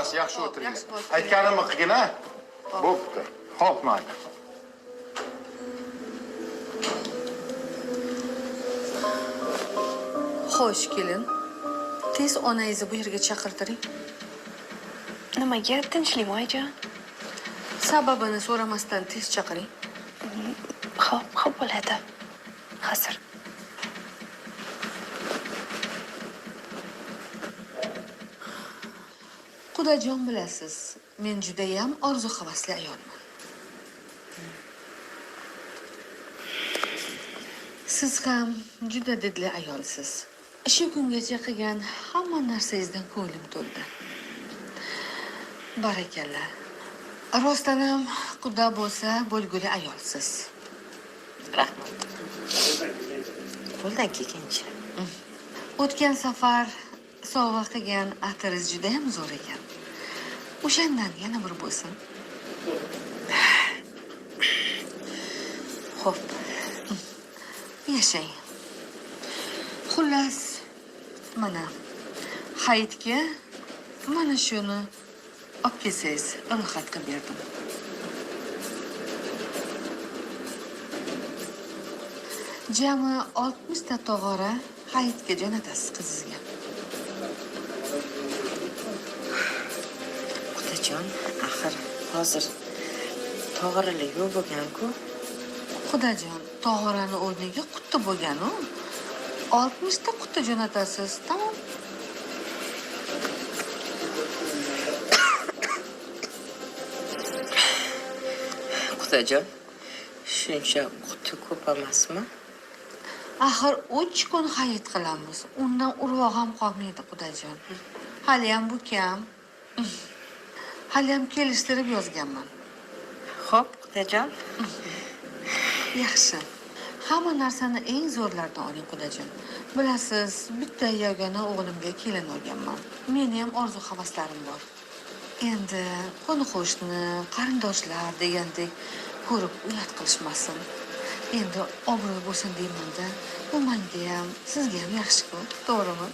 bas, yaxshi o'tiring. Aytganimni qilgin, ha? Bo'pti. Xo'p, mayli. Xo'sh, kelin. Tez onangizni bu yerga chaqirtiring. Nimaga tinchlikmi oyijon? Sababini so'ramasdan tez chaqiring. Xo'p bo'ladi. Hozir. Qudajon, bilasiz, men judayam orzu havasli ayolman. Siz ham juda didli ayolsiz. Shu kungacha qilgan hamma narsangizdan ko'nglim to'ldi. Barakalla. Rostdan ham quda bo'lsa bo'lguli ayolsiz. Rahmat. Qo'ldan kelgancha. O'tgan safar sovg'a qilgan atiringiz juda ham zo'r ekan. O'shandan yana bir bo'lsin. Xo'p. Yashang. Xullas, mana hayitga mana shuni olib kelsangiz ro'yxat qilib berdim. Jami 60 ta tog'ora hayitga jo'natasiz qizingizga. Qudajon, axir hozir tog'oralar yo'q bo'lgan-ku. Xudojon, tog'orani o'rniga quti bo'lgan-u. 60 ta quti jo'natasiz, tamom. Qudajon, shuncha quti ko'p emasmi? Axir 3 kun hayit qilamiz. Undan urvoq ham qolmaydi, Xudojon. Hali ham bu kam. Hali ham kelishtirib yozganman. Xo'p, qudajon. Yaxshi. Hamma narsani eng zo'rlardan oling, Xudojon. Bilasiz, bitta yagona o'g'limga kelin olganman. Meni ham orzu havaslarim bor. Endi qo'ni-qo'shni, qarindoshlar degandek ko'rib uyat qilishmasin. Endi obro' bo'lsin deyman-da. Bu menga ham, sizga ham yaxshi-ku, to'g'rimi?